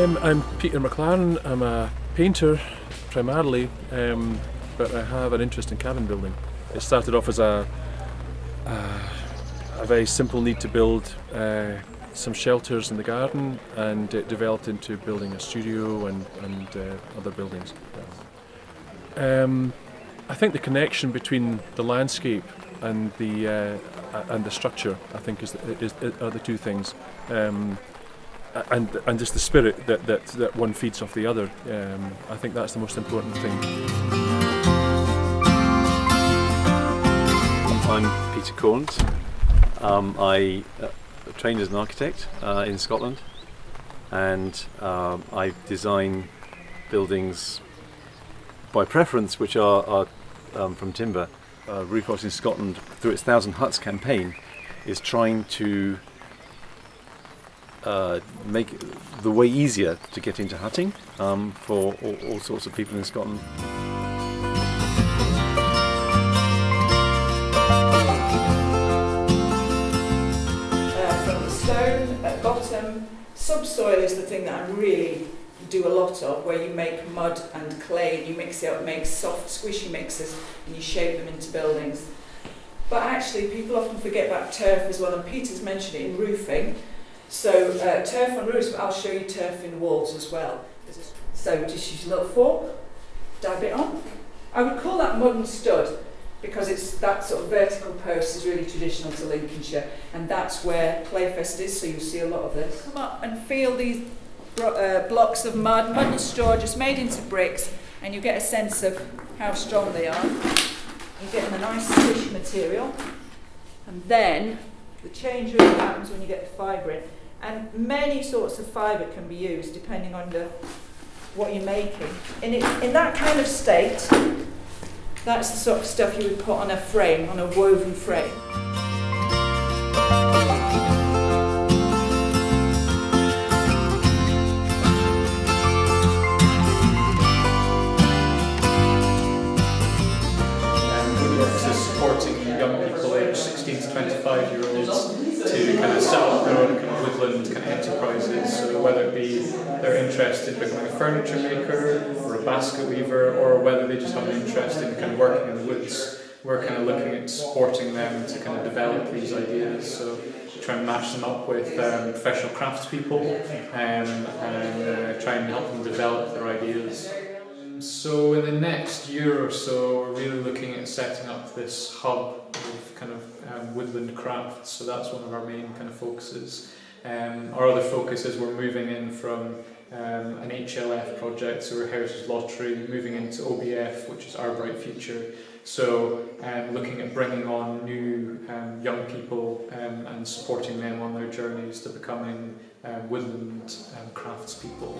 I'm Peter McLaren. I'm a painter primarily, but I have an interest in cabin building. It started off as a very simple need to build some shelters in the garden, and it developed into building a studio and other buildings. I think the connection between the landscape and the structure, I think, are the two things. And just the spirit that one feeds off the other. I think that's the most important thing. I'm Peter Caunt. I trained as an architect in Scotland, and I design buildings by preference which are from timber. Reforesting Scotland, through its 1,000 Huts campaign, is trying to make the way easier to get into hutting for all sorts of people in Scotland. From the stone at bottom, subsoil is the thing that I really do a lot of, where you make mud and clay and you mix it up, make soft squishy mixes, and you shape them into buildings. But actually people often forget about turf as well, and Peter's mentioned it in roofing. So turf on roofs, but I'll show you turf in walls as well. So just use a little fork, dab it on. I would call that mud and stud, because it's that sort of vertical post is really traditional to Lincolnshire, and that's where Playfest is, so you'll see a lot of this. Come up and feel these blocks of mud and straw just made into bricks, and you get a sense of how strong they are. You get them a nice squishy material, and then the change really happens when you get the fibre in. And many sorts of fibre can be used depending on what you're making. In that kind of state, that's the sort of stuff you would put on a frame, on a woven frame. WoodWorks is supporting young people aged 16 to 25 year olds to kind of set up their own kind of woodland kind of enterprises. So whether it be they're interested in becoming a furniture maker or a basket weaver, or whether they just have an interest in kind of working in the woods, we're kind of looking at supporting them to kind of develop these ideas. So try and match them up with professional craftspeople and try and help them develop their ideas. So in the next year or so, we're really looking at setting up this hub of kind of woodland crafts. So that's one of our main kind of focuses. Our other focus is we're moving in from an HLF project, so we're Heritage Lottery, moving into OBF, which is Our Bright Future. So looking at bringing on new young people and supporting them on their journeys to becoming woodland craftspeople.